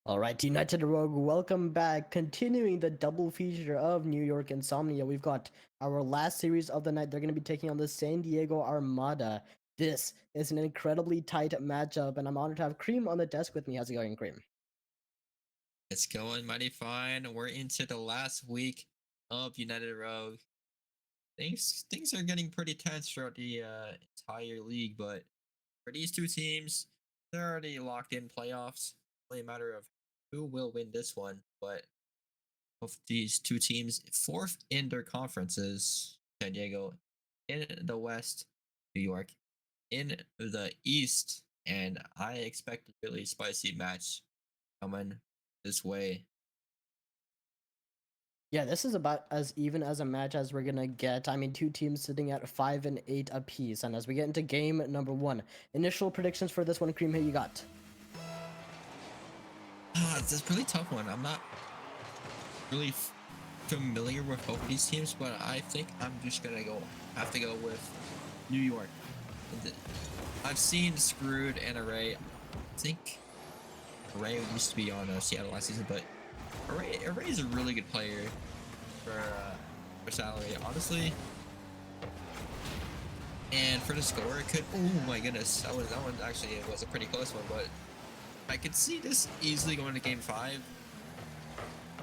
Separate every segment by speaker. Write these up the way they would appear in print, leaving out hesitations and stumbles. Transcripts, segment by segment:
Speaker 1: All right, United Rogue, welcome back. Continuing the double feature of New York Insomnia, we've got our last series of the night. They're going to be taking on the San Diego Armada. This is an incredibly tight matchup, and I'm honored to have Cream on the desk with me. How's it going, Cream?
Speaker 2: It's going mighty fine. We're into the last week of United Rogue. Things are getting pretty tense throughout the entire league, but for these two teams, they're already locked in playoffs. Only a matter of who will win this one. But of these two teams, fourth in their conferences, San Diego, in the West, New York, in the East, and I expect a really spicy match coming this way.
Speaker 1: Yeah, this is about as even as a match as we're gonna get. I mean, two teams sitting at 5-8 apiece. And as we get into game number one, initial predictions for this one, Cream, who you got?
Speaker 2: It's a really tough one. I'm not really familiar with both of these teams, but I think I'm just gonna have to go with New York. I've seen Screwed and Array. I think Array used to be on Seattle last season, but Array is a really good player for salary, honestly. And for the score, it could. Oh my goodness, that one actually was a pretty close one, but I could see this easily going to Game 5,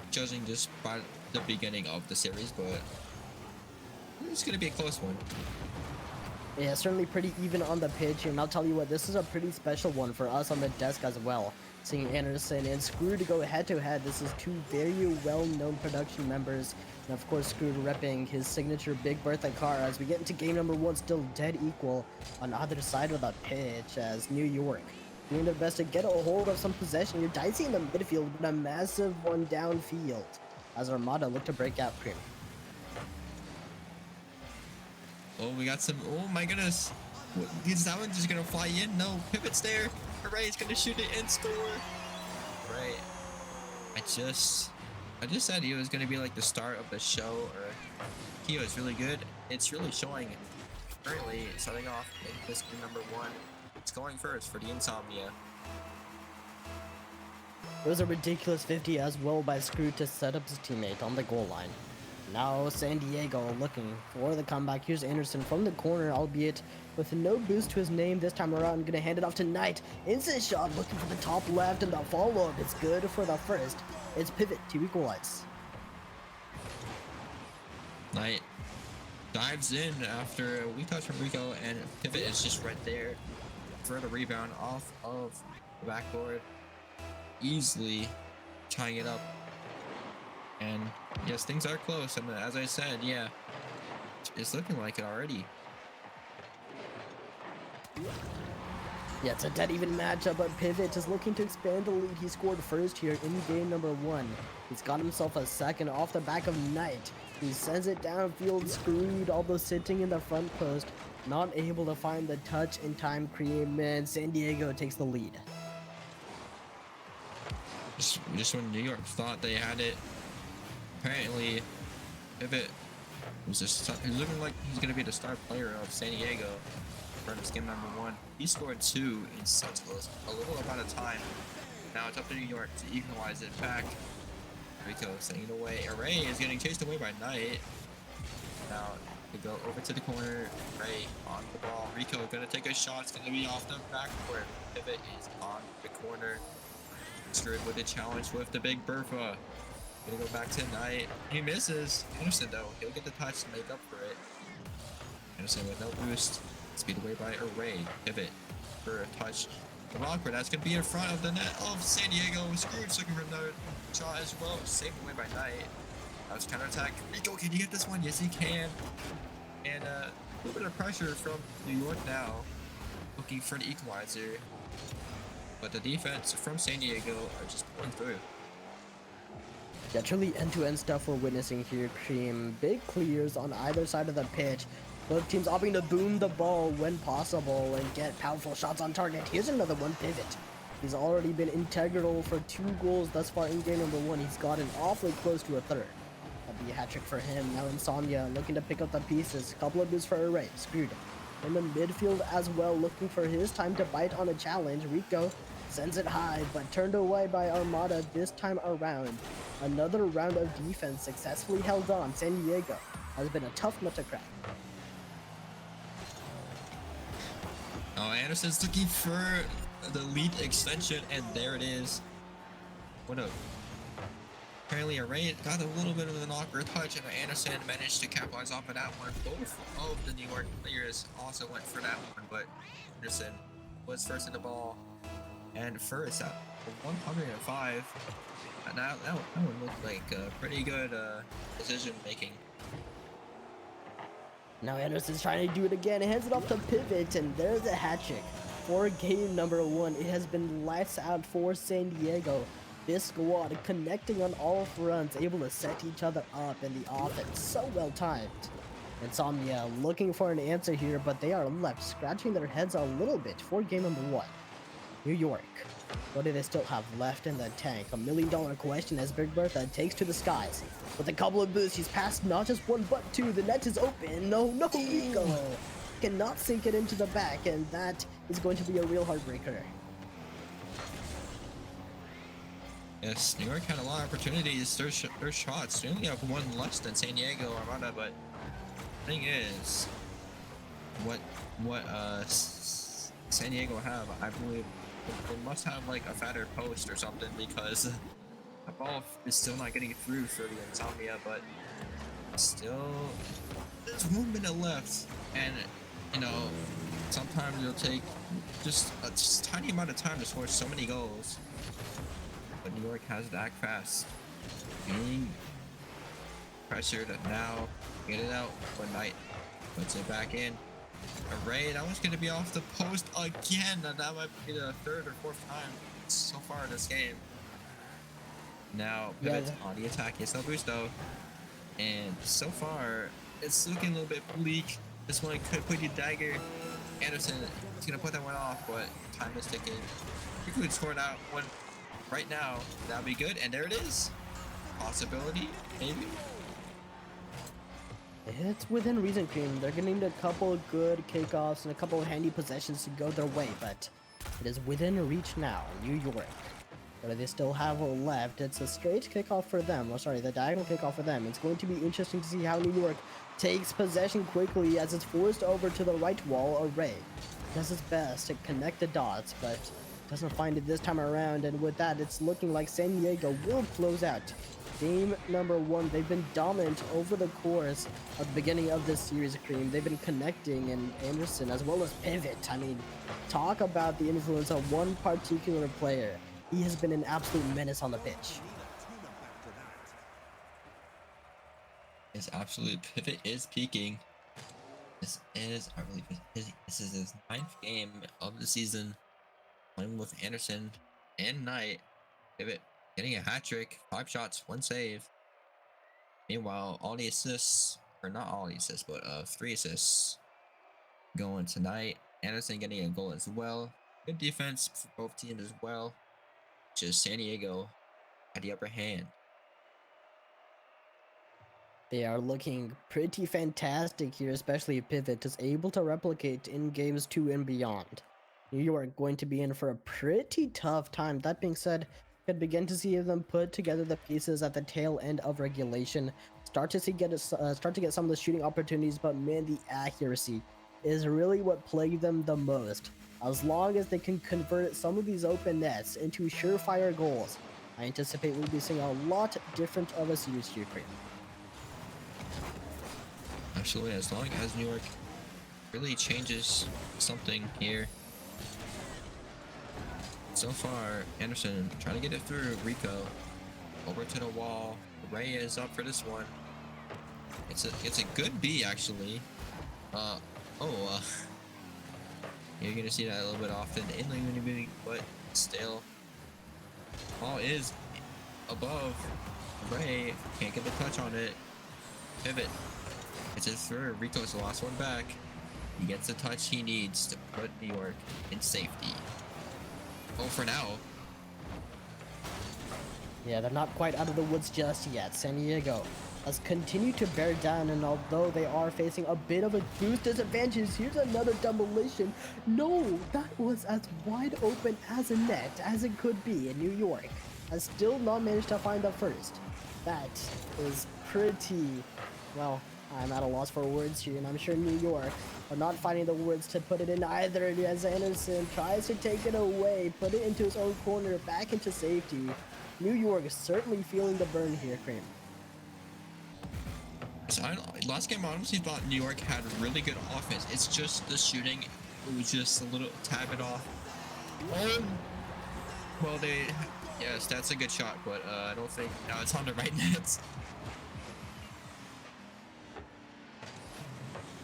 Speaker 2: judging just by the beginning of the series, but it's going to be a close one.
Speaker 1: Yeah, certainly pretty even on the pitch, and I'll tell you what, this is a pretty special one for us on the desk as well. Seeing Anderson and Screw to go head-to-head, this is two very well-known production members, and of course Screw repping his signature Big Bertha car as we get into game number one, still dead equal on either side of the pitch as New York doing their best to get a hold of some possession. You're dicey in the midfield, but a massive one downfield as Armada look to break out. Cream.
Speaker 2: Oh, we got some. Oh my goodness. Is that one just gonna fly in? No, pivot's there. Hooray, he's gonna shoot it and score. Right. I just said he was gonna be like the star of the show, or he was really good. It's really showing currently starting off in this game number one. It's going first for the Insomnia.
Speaker 1: It was a ridiculous 50 as well by Screw to set up his teammate on the goal line. Now San Diego looking for the comeback. Here's Anderson from the corner, albeit with no boost to his name this time around. Gonna hand it off to Knight. Instant shot looking for the top left, and the follow-up is good for the first. It's pivot to equalize.
Speaker 2: Knight dives in after we touch from Rico, and pivot is just right there for the rebound off of the backboard, easily tying it up. And yes, things are close, and as I said, yeah, it's looking like it already.
Speaker 1: Yeah, it's a dead even matchup, but Pivot is looking to expand the lead. He scored first here in game number one. He's got himself a second off the back of Knight. He sends it downfield, Screwed, although sitting in the front post. Not able to find the touch in time. Cream, and San Diego takes the lead.
Speaker 2: Just when New York thought they had it, apparently Pivot was he's looking like he's going to be the star player of San Diego for this game number one. He scored two in such a little amount of time. Now it's up to New York to equalize it back. Rico sending it away. Array is getting chased away by Knight. Now we go over to the corner. Array on the ball. Rico gonna take a shot. It's gonna be off the backboard. Pivot is on the corner. Screwed with the challenge with the Big Bertha. Gonna go back to Knight. He misses. Anderson though, he'll get the touch to make up for it. Anderson with no boost. Speed away by Array. Pivot for a touch. Rockford, that's going to be in front of the net of San Diego. Scrooge looking for another shot as well. Saved away by Knight. That was counterattack. Rico, can you get this one? Yes, he can. And a little bit of pressure from New York now. Looking for the equalizer. But the defense from San Diego are just pulling through.
Speaker 1: Yeah, truly end-to-end stuff we're witnessing here, Cream. Big clears on either side of the pitch. Both teams opting to boom the ball when possible and get powerful shots on target. Here's another one, Pivot. He's already been integral for 2 goals thus far in game number one. He's gotten awfully close to a third. That'd be a hat trick for him. Now Insomnia looking to pick up the pieces. Couple of boosts for Array. Screwed in the midfield as well, looking for his time to bite on a challenge. Rico Sends it high, but turned away by Armada this time around. Another round of defense successfully held on. San Diego has been a tough nut to crack.
Speaker 2: Oh, Anderson's looking for the lead extension, and there it is. What a... Apparently Array got a little bit of an awkward touch, and Anderson managed to capitalize off of that one. Both of the New York players also went for that one, but Anderson was first in the ball. And first at 105. And that one looked like pretty good decision making.
Speaker 1: Now Anderson's trying to do it again. Hands it off to Pivot, and there's a hat trick for game number 1. It has been lights out for San Diego. This squad connecting on all fronts, able to set each other up in the offense. So well timed. Insomnia looking for an answer here, but they are left scratching their heads a little bit for game number 1. New York, what do they still have left in the tank? $1 million question as Big Bertha takes to the skies. With a couple of boosts, she's passed not just one but two. The net is open. No, Rico cannot sink it into the back, and that is going to be a real heartbreaker.
Speaker 2: Yes, New York had a lot of opportunities. Their shots. They only have one less than San Diego Armada, but the thing is, what San Diego have, I believe, they must have like a fatter post or something, because the ball is still not getting through for the Insomnia, but still, there's 1 minute left, and you know, sometimes it'll take just a tiny amount of time to score so many goals. But New York has to act fast. Being pressured now, get it out, but Knight puts it back in. Array, that one's going to be off the post again. That might be the 3rd or 4th time so far in this game. Now, Pivot on the attack. Yes, no boost though. And so far, it's looking a little bit bleak. This one could put you dagger. Anderson is going to put that one off, but time is ticking. You could score that one right now. That would be good. And there it is. Possibility, maybe.
Speaker 1: It's within reason, Cream. They're getting a couple of good kickoffs and a couple of handy possessions to go their way, but it is within reach now. New York. What do they still have left? It's a straight kickoff for them. Oh, sorry, the diagonal kickoff for them. It's going to be interesting to see how New York takes possession quickly as it's forced over to the right wall. Array does his best to connect the dots, but doesn't find it this time around, and with that, it's looking like San Diego will close out game number 1. They've been dominant over the course of the beginning of this series, Cream. They've been connecting, and Anderson as well as Pivot. I mean, talk about the influence of one particular player. He has been an absolute menace on the pitch.
Speaker 2: His absolute Pivot is peaking. This is, I believe, this is his 9th game of the season, playing with Anderson and Knight. Pivot getting a hat trick, 5 shots, 1 save. Meanwhile, all the assists, or not all the assists, but 3 assists going tonight. Anderson getting a goal as well. Good defense for both teams as well. Just San Diego had the upper hand.
Speaker 1: They are looking pretty fantastic here, especially if Pivot is able to replicate in games 2 and beyond. New York going to be in for a pretty tough time. That being said, could begin to see them put together the pieces at the tail end of regulation. Start to get some of the shooting opportunities, but man, the accuracy is really what plagued them the most. As long as they can convert some of these open nets into surefire goals, I anticipate we'll be seeing a lot different of a series here, Cream.
Speaker 2: Absolutely, as long as New York really changes something here. So far, Anderson trying to get it through. Rico over to the wall. Ray is up for this one. It's a good B actually. You're gonna see that a little bit often in the movie, but still, ball is above. Ray can't get the touch on it. Pivot. It's his third. Rico's the last one back. He gets the touch he needs to put New York in safety. Oh, for now.
Speaker 1: Yeah, they're not quite out of the woods just yet. San Diego has continued to bear down, and although they are facing a bit of a boost disadvantage, here's another demolition. No, that was as wide open as a net as it could be in New York. Has still not managed to find the first. That is pretty, well, I'm at a loss for words here, and I'm sure New York are not finding the words to put it in either, as Anderson tries to take it away, put it into his own corner, back into safety. New York is certainly feeling the burn here, Cream.
Speaker 2: So last game, I honestly thought New York had really good offense. It's just the shooting. It was just a little tab it off. Well, yes, that's a good shot, but I don't think, no, it's on the right nets.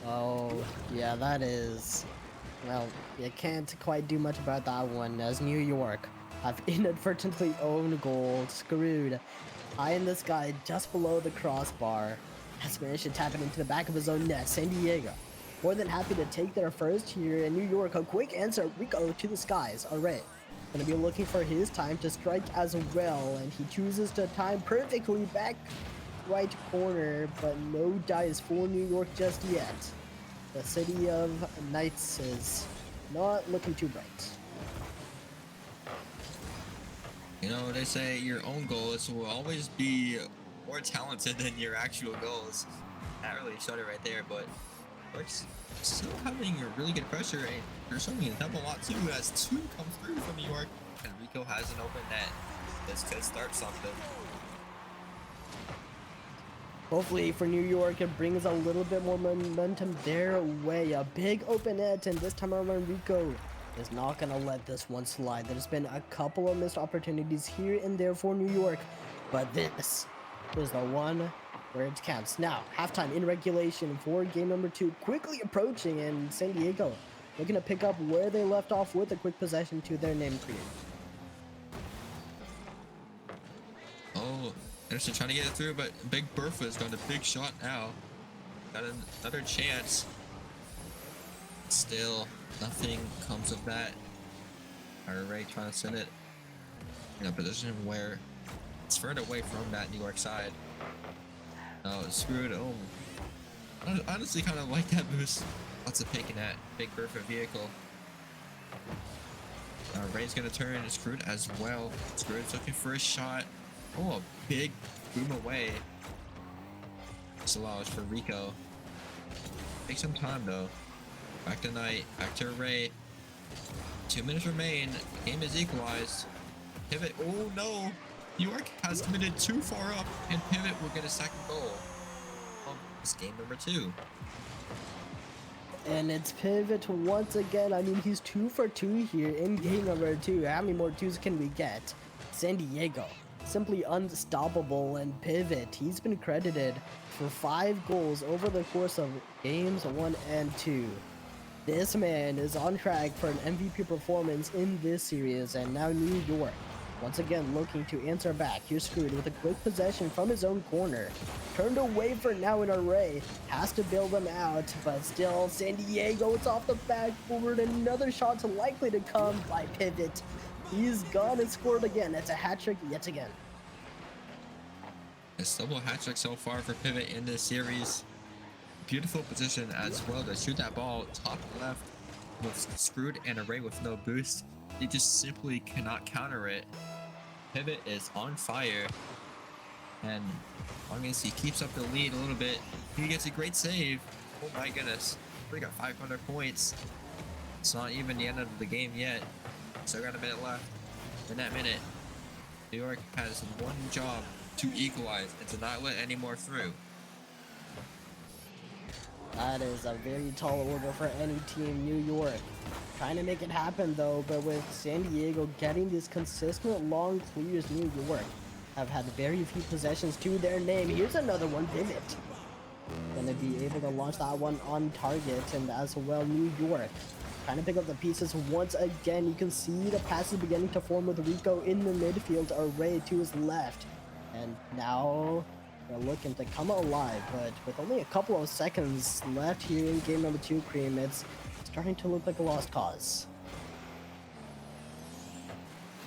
Speaker 1: Oh, yeah, that is, well, you can't quite do much about that one, as New York have inadvertently owned goal, screwed. High in the sky, just below the crossbar, has managed to tap it into the back of his own net. San Diego more than happy to take their first here, in New York, a quick answer. Rico to the skies. Alright, gonna be looking for his time to strike as well, and he chooses to time perfectly back right corner, but no dice for New York just yet. The city of Knights is not looking too bright.
Speaker 2: You know, they say your own goals will always be more talented than your actual goals. Not really showed it right there, but York's still having a really good pressure, and they're showing it up a lot too, as two come through from New York, and Rico has an open net. This could start something.
Speaker 1: Hopefully for New York, it brings a little bit more momentum their way. A big open net, and this time around Rico is not going to let this one slide. There's been a couple of missed opportunities here and there for New York, but this is the one where it counts. Now, halftime in regulation for game number 2, quickly approaching, and San Diego looking to pick up where they left off with a quick possession to their name cream.
Speaker 2: Oh, Anderson trying to get it through, but Big Bertha's got a big shot now. Got another chance. Still, nothing comes of that. Ray trying to send it in a position where it's further away from that New York side. Oh, it's screwed. Oh, I honestly kind of like that boost. Lots of picking at Big Bertha vehicle. Ray's gonna turn and screwed as well. Screwed's looking for a shot. Oh, a big boom away. This allows for Rico. Take some time though. Back to Knight, back to Ray. 2 minutes remain. Game is equalized. Pivot. Oh no! New York has committed too far up, and Pivot will get a second goal. It's game number 2.
Speaker 1: And it's Pivot once again. I mean, he's 2 for 2 here in game number 2. How many more 2s can we get? San Diego, simply unstoppable, and Pivot, he's been credited for 5 goals over the course of games 1 and 2. This man is on track for an MVP performance in this series, and now New York once again looking to answer back. Here's Screwed with a quick possession from his own corner. Turned away for now in Array. Has to bail them out, but still San Diego, it's off the backboard. Another shot's likely to come by Pivot. He's gone and scored again. It's a hat trick yet again.
Speaker 2: A double hat trick so far for Pivot in this series. Beautiful position as well to shoot that ball top left with Screwed and Array with no boost. They just simply cannot counter it. Pivot is on fire, and as long as he keeps up the lead a little bit, he gets a great save. Oh my goodness, we got 500 points. It's not even the end of the game yet. Still got a minute left. In that minute, New York has one job: to equalize and to not let any more through.
Speaker 1: That is a very tall order for any team. New York trying to make it happen though, but with San Diego getting these consistent long clears, New York have had very few possessions to their name. Here's another one. Pivot gonna be able to launch that one on target, and as well New York trying to pick up the pieces once again. You can see the passes beginning to form with Rico in the midfield, Array to his left, and now they're looking to come alive, but with only a couple of seconds left here in game number 2, Cream, it's starting to look like a lost cause.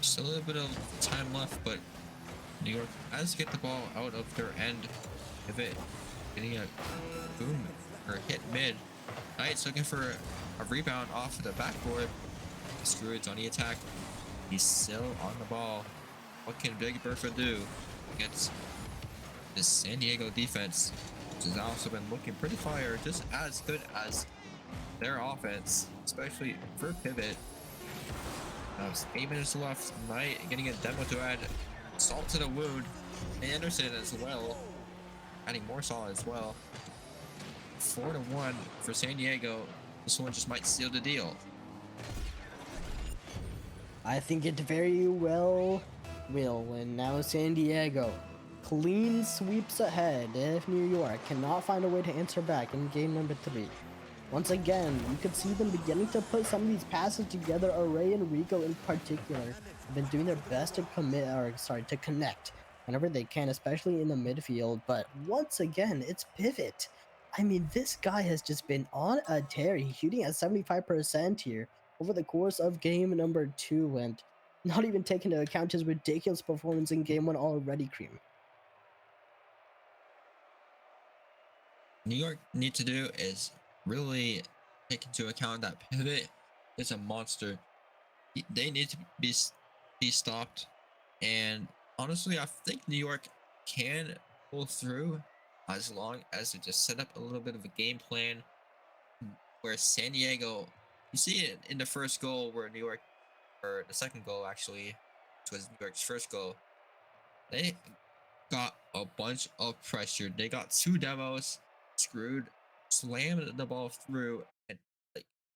Speaker 2: Still a little bit of time left, but New York has to get the ball out of their end. Pivot, getting a boom or hit mid. Knight's looking for a rebound off of the backboard. Scrooge on the attack. He's still on the ball. What can Big Bertha do against this San Diego defense, which has also been looking pretty fire, just as good as their offense, especially for pivot. Now it's 8 minutes left. Knight getting a demo to add salt to the wound. Anderson as well, adding more salt as well. 4-1 for San Diego. This one just might seal the deal.
Speaker 1: I think it very well will. And now San Diego clean sweeps ahead if New York cannot find a way to answer back in game number 3. Once again, you could see them beginning to put some of these passes together. Array and Rico in particular have been doing their best to to connect whenever they can, especially in the midfield. But once again, it's Pivot. I mean, this guy has just been on a tear. He's shooting at 75% here over the course of game number 2, and not even taking into account his ridiculous performance in game 1 already, Cream.
Speaker 2: New York need to do is really take into account that Pivot is a monster. They need to be stopped, and honestly, I think New York can pull through as long as they just set up a little bit of a game plan. Where San Diego, you see it in the first goal where New York, or the second goal actually, which was New York's first goal. They got a bunch of pressure. They got 2 demos, screwed, slammed the ball through, and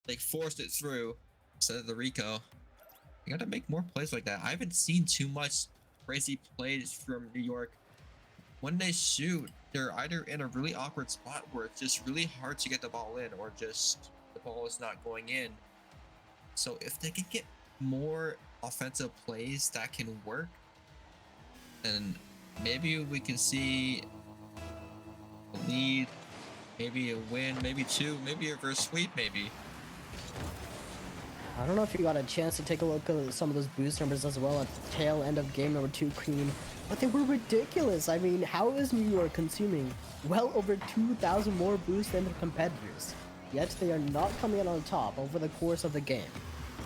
Speaker 2: like forced it through instead of the Rico. You gotta make more plays like that. I haven't seen too much crazy plays from New York. When they shoot, they're either in a really awkward spot where it's just really hard to get the ball in, or just the ball is not going in. So if they can get more offensive plays that can work, then maybe we can see a lead, maybe a win, maybe 2, maybe a reverse sweep, maybe.
Speaker 1: I don't know if you got a chance to take a look at some of those boost numbers as well at the tail end of game number 2, Cream, but they were ridiculous. I mean, how is New York consuming well over 2,000 more boosts than their competitors, yet they are not coming in on top over the course of the game?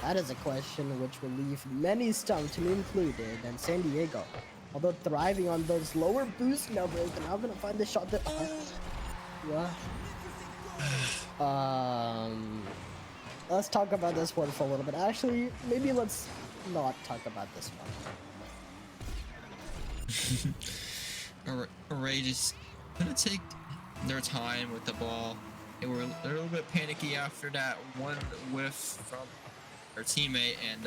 Speaker 1: That is a question which will leave many stumped, to me included, and San Diego, although thriving on those lower boost numbers, they're now going to find the shot that... Let's talk about this one for a little bit. Actually, maybe let's not talk about this
Speaker 2: one. Array just gonna take their time with the ball. They were a little bit panicky after that one whiff from their teammate, and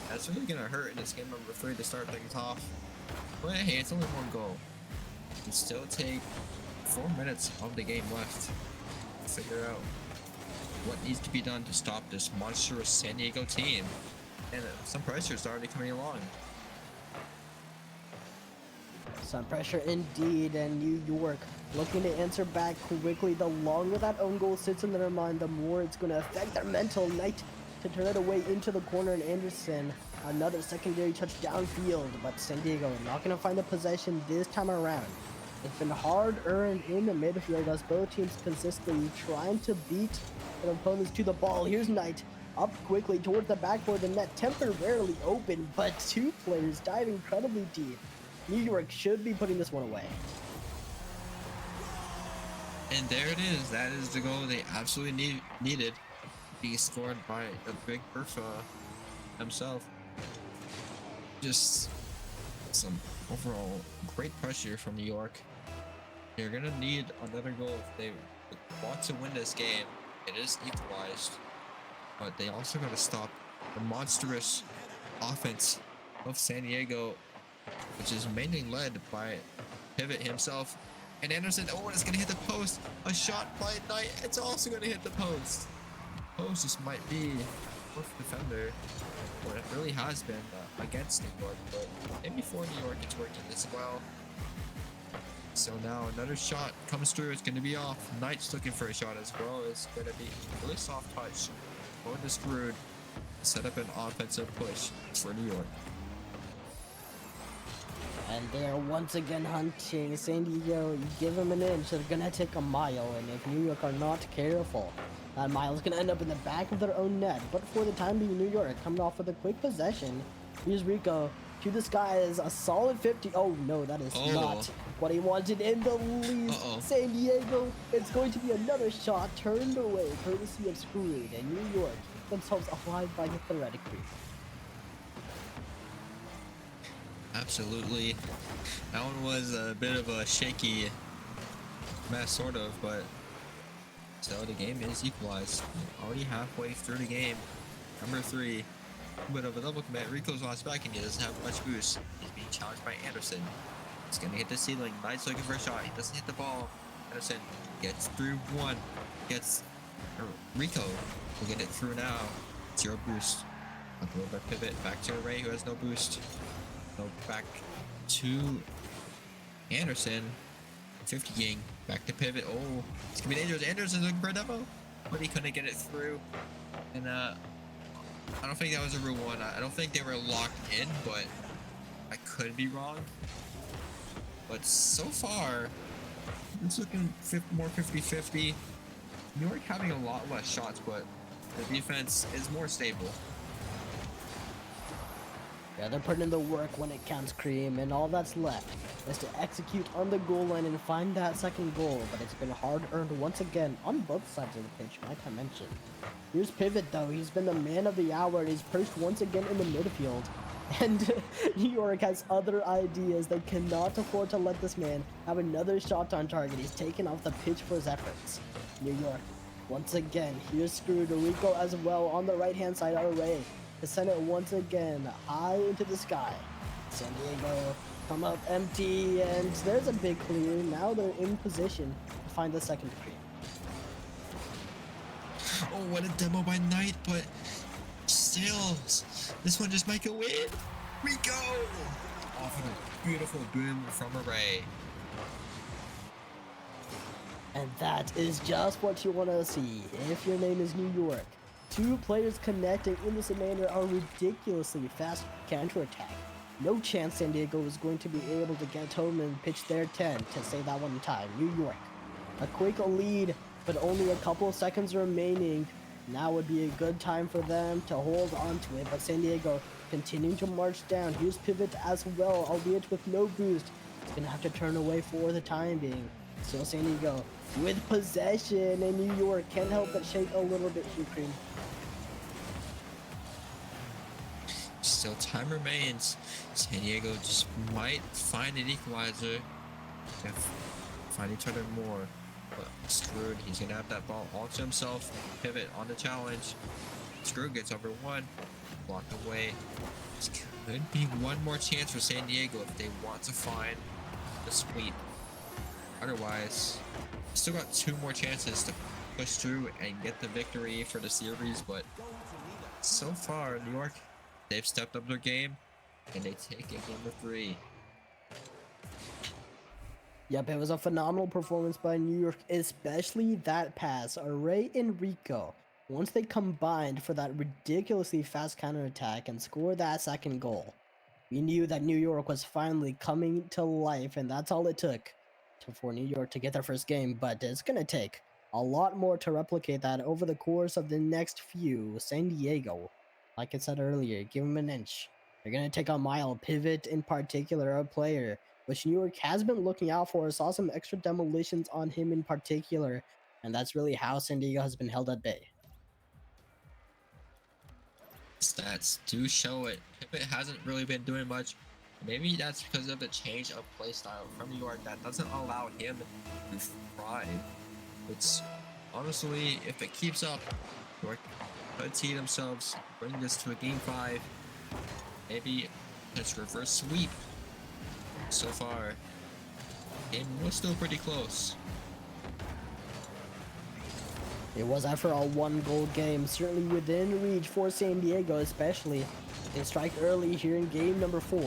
Speaker 2: that's really gonna hurt in this game number 3 to start things off. But hey, it's only 1 goal. You can still take 4 minutes of the game left to figure out what needs to be done to stop this monstrous San Diego team. And some pressure is already coming along.
Speaker 1: Some pressure indeed, and New York looking to answer back quickly. The longer that own goal sits in their mind, the more it's going to affect their mental. Knight to turn it away into the corner, and Anderson another secondary touch downfield, but San Diego not going to find the possession this time around. It's been hard earned in the midfield as both teams consistently trying to beat their opponents to the ball. Here's Knight up quickly towards the backboard, the net temporarily open, but 2 players dive incredibly deep. New York should be putting this one away.
Speaker 2: And there it is. That is the goal they absolutely needed, being scored by the Big Bertha himself. Just some overall great pressure from New York. They're gonna need another goal if they want to win this game. It is equalized, but they also gotta stop the monstrous offense of San Diego, which is mainly led by Pivot himself. And Anderson, oh, it's gonna hit the post. A shot by Knight, it's also gonna hit the post. Post just might be fourth defender, what it really has been against New York, but maybe for New York it's working as well. So now another shot comes through, it's gonna be off. Knight's looking for a shot as well. It's gonna be a really soft touch for the Screwed. Set up an offensive push for New York.
Speaker 1: And they're once again hunting. San Diego, you give them an inch, they're gonna take a mile. And if New York are not careful, that mile is gonna end up in the back of their own net. But for the time being, New York coming off with a quick possession. Here's Rico to the skies, a solid 50. Oh no, that is not what he wanted in the least. San Diego, it's going to be another shot turned away, courtesy of Screwed. And New York themselves alive by the theoretically.
Speaker 2: Absolutely. That one was a bit of a shaky mess, sort of, but still the game is equalized. Already halfway through the game. Number 3. A bit of a double commit. Rico's lost back and he doesn't have much boost. He's being challenged by Anderson. He's gonna hit the ceiling. Knight's looking for a shot. He doesn't hit the ball. Anderson gets through one. Rico will get it through now. 0 boost. A little bit pivot. Back to Ray who has no boost. So back to Anderson. 50 gang. Back to pivot. Oh, it's gonna be dangerous. Anderson's looking for a demo, but he couldn't get it through. And I don't think that was a Rule 1. I don't think they were locked in, but I could be wrong. But so far, it's looking more 50-50. New York having a lot less shots, but the defense is more stable.
Speaker 1: Yeah, they're putting in the work when it counts, Cream, and all that's left is to execute on the goal line and find that second goal, but it's been hard-earned once again on both sides of the pitch, might I mention. Here's Pivot, though. He's been the man of the hour, and he's perched once again in the midfield. And New York has other ideas. They cannot afford to let this man have another shot on target. He's taken off the pitch for his efforts. New York, once again, here's Screwed. Rico as well on the right-hand side, Array to send it once again high into the sky. San Diego come up empty, and there's a big clear. Now they're in position to find the second free.
Speaker 2: Oh, what a demo by Knight, but still, this one just might go in. We go! Off of a beautiful boom from Array.
Speaker 1: And that is just what you want to see if your name is New York. 2 players connecting in this manner, a ridiculously fast counterattack. No chance San Diego is going to be able to get home and pitch their 10 to save that one in time. New York, a quick lead, but only a couple of seconds remaining. Now would be a good time for them to hold on to it, but San Diego continuing to march down. Here's Pivot as well, albeit with no boost. He's gonna have to turn away for the time being. Still San Diego with possession, and New York can't help but shake a little bit here, Cream.
Speaker 2: Still time remains. San Diego just might find an equalizer and find each other more. But Screwed, he's gonna have that ball all to himself. Pivot on the challenge. Screwed gets over one. Blocked away. This could be one more chance for San Diego if they want to find the sweep. Otherwise, still got 2 more chances to push through and get the victory for the series, but so far, New York, they've stepped up their game and they take it number 3.
Speaker 1: Yep, it was a phenomenal performance by New York, especially that pass. Array and Rico, once they combined for that ridiculously fast counterattack and score that second goal, we knew that New York was finally coming to life, and that's all it took for New York to get their first game. But it's going to take a lot more to replicate that over the course of the next few. San Diego, like I said earlier, give them an inch. They're going to take a mile. Pivot in particular, a player which New York has been looking out for. Saw some extra demolitions on him in particular, and that's really how San Diego has been held at bay.
Speaker 2: Stats do show it. Pivot hasn't really been doing much. Maybe that's because of the change of play style from New York that doesn't allow him to thrive. It's honestly, if it keeps up, New York could see themselves bring this to a game 5. Maybe it's reverse sweep. So far, game was still pretty close.
Speaker 1: It was after a 1-goal game, certainly within reach for San Diego, especially. They strike early here in game number 4.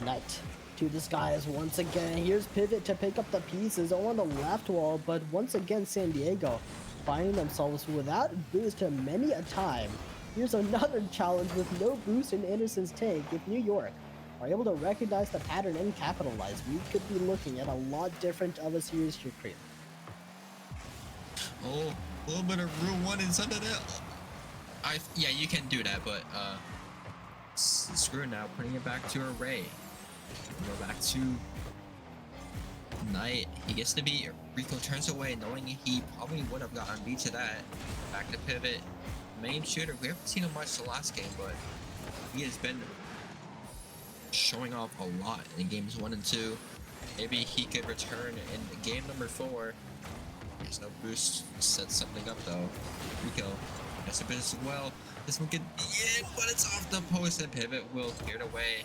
Speaker 1: Knight to the skies once again. Here's Pivot to pick up the pieces on the left wall, but once again San Diego finding themselves without boost many a time. Here's another challenge with no boost in Anderson's tank. If New York are able to recognize the pattern and capitalize, we could be looking at a lot different of a series here, Creep.
Speaker 2: Oh, a little bit of Rule 1 inside of that. Yeah, you can do that, but screw now, putting it back to Array. Go back to Knight. He gets to beat. Rico turns away, knowing he probably would have gotten beat to that. Back to pivot. Main shooter. We haven't seen him much the last game, but he has been showing off a lot in games 1 and 2. Maybe he could return in game number 4. There's no boost. Set something up though. Rico gets a bit as well. This one could be in, but it's off the post, and pivot will clear it away.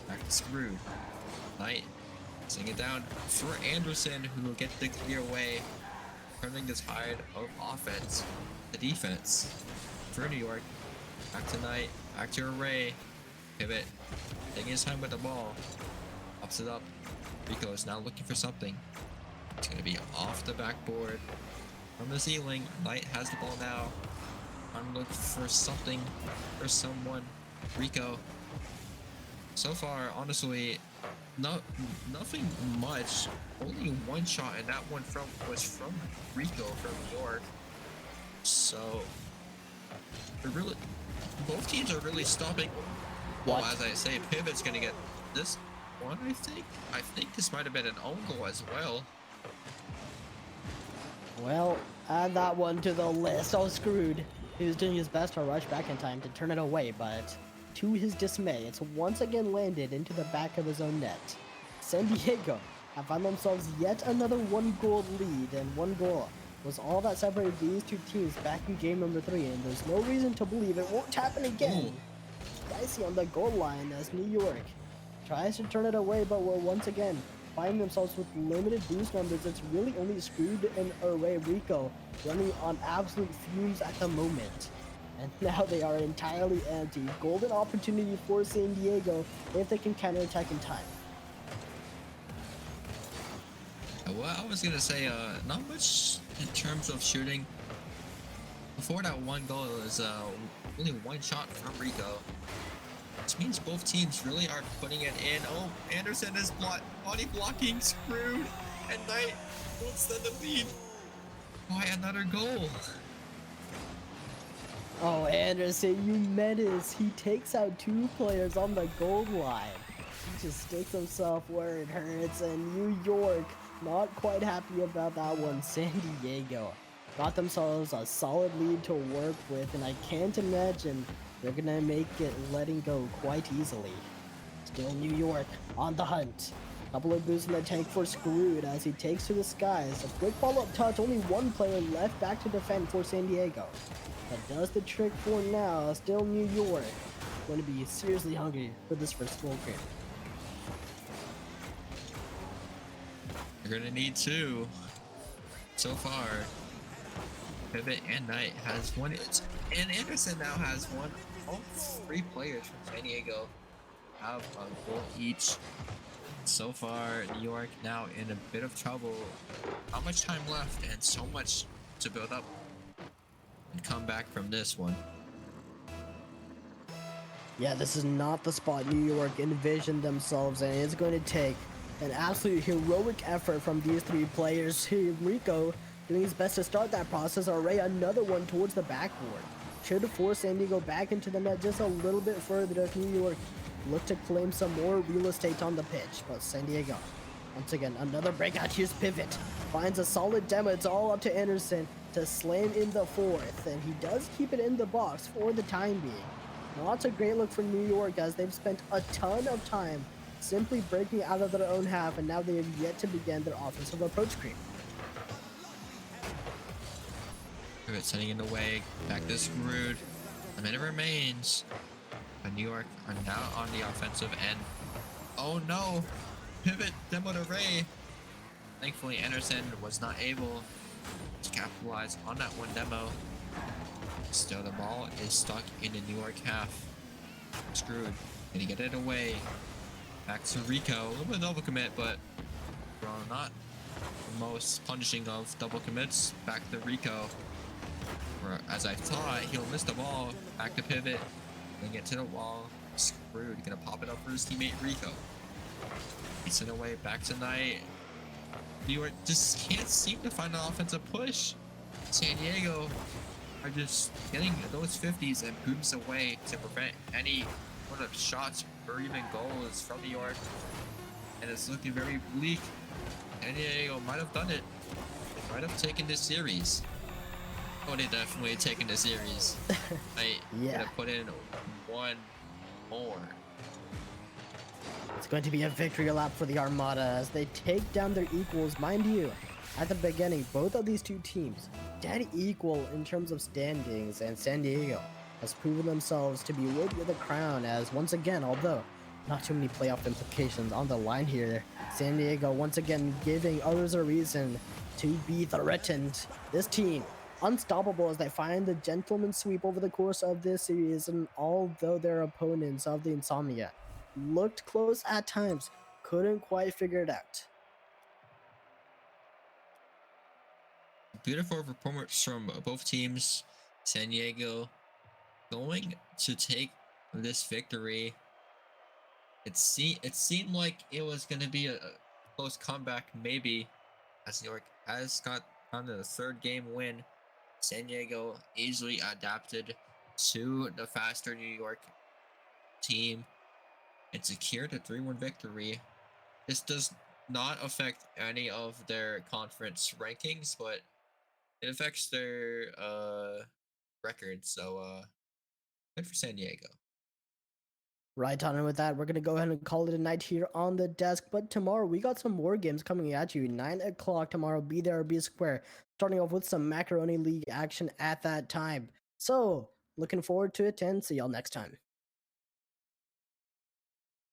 Speaker 2: Back to Screwed. Knight sing it down for Anderson, who will get the clear away, turning the tide of offense to defense for New York. Back to Knight, back to Array. Pivot, taking his time with the ball. Pops it up. Rico is now looking for something. It's going to be off the backboard from the ceiling. Knight has the ball now. I'm looking for something or someone. Rico. So far, honestly, nothing much. Only one shot, and that one was from Rico from New York. So, both teams are really stopping. Well, as I say, Pivot's gonna get this one. I think this might have been an own goal as well.
Speaker 1: Well, add that one to the list. All Screwed. He was doing his best to rush back in time to turn it away, but to his dismay, it's once again landed into the back of his own net. San Diego have found themselves yet another one-goal lead, and one goal was all that separated these two teams back in game number 3, and there's no reason to believe it won't happen again. Dicey on the goal line as New York tries to turn it away, but will once again find themselves with limited boost numbers. It's really only Screwed and Array Rico running on absolute fumes at the moment. And now they are entirely empty. Golden opportunity for San Diego if they can counterattack in time.
Speaker 2: Well, I was gonna say, not much in terms of shooting. Before that one goal, it was only one shot from Rico, which means both teams really are putting it in. Oh, Anderson is body blocking, Screwed, and Knight will extend the lead by another goal.
Speaker 1: Oh, Anderson, you menace. He takes out 2 players on the goal line. He just sticks himself where it hurts, and New York not quite happy about that one. San Diego got themselves a solid lead to work with, and I can't imagine they're gonna make it letting go quite easily. Still New York on the hunt. Couple of boosts in the tank for Screwed as he takes to the skies. A quick follow-up touch, only one player left back to defend for San Diego. That does the trick for now. Still New York going to be seriously hungry for this first goal here.
Speaker 2: You're gonna need 2. So far, Pivot and Knight has one, and Anderson now has one. All 3 players from San Diego have a goal each. So far, New York now in a bit of trouble. Not much time left, and so much to build up and come back from this one.
Speaker 1: Yeah, this is not the spot New York envisioned themselves in. It's going to take an absolute heroic effort from these 3 players. Here, Rico doing his best to start that process. Array, another one towards the backboard. Should force San Diego back into the net just a little bit further as New York look to claim some more real estate on the pitch. But San Diego, once again, another breakout. Here's Pivot. Finds a solid demo. It's all up to Anderson to slam in the 4th. And he does keep it in the box for the time being. Not a great look for New York as they've spent a ton of time simply breaking out of their own half, and now they have yet to begin their offensive approach creep.
Speaker 2: Pivot sending in the way, back to Screwed. A minute remains. But New York are now on the offensive end. Oh no! Pivot demoed Array. Thankfully, Anderson was not able to capitalize on that one demo. Still, the ball is stuck in the New York half. Screwed. Can he get it away? Back to Rico. A little bit of double commit, but well, not the most punishing of double commits. Back to Rico. Or, as I thought, he'll miss the ball. Back to Pivot. Gonna get to the wall. Screwed. Gonna pop it up for his teammate Rico. He's in the way back tonight. New York just can't seem to find an offensive push. San Diego are just getting those 50s and booms away to prevent any sort of shots or even goals from New York. And it's looking very bleak. San Diego might have done it. They might have taken this series. Oh, they definitely taken the series. I
Speaker 1: Yeah.
Speaker 2: gotta put in one more.
Speaker 1: It's going to be a victory lap for the Armada as they take down their equals. Mind you, at the beginning, both of these two teams dead equal in terms of standings, and San Diego has proven themselves to be worthy of the crown as once again, although not too many playoff implications on the line here, San Diego once again giving others a reason to be threatened. This team unstoppable as they find the gentleman sweep over the course of this series, and although their opponents of the Insomnia looked close at times, couldn't quite figure it out.
Speaker 2: Beautiful performance from both teams. San Diego going to take this victory. It seemed like it was going to be a close comeback, maybe, as New York has got on the third game win. San Diego easily adapted to the faster New York team and secured a 3-1 victory. This does not affect any of their conference rankings, but it affects their record. So good for San Diego.
Speaker 1: Right on, and with that, we're going to go ahead and call it a night here on the desk. But tomorrow, we got some more games coming at you. 9 o'clock tomorrow, be there or be square. Starting off with some Macaroni League action at that time. So, looking forward to it, and see y'all next time.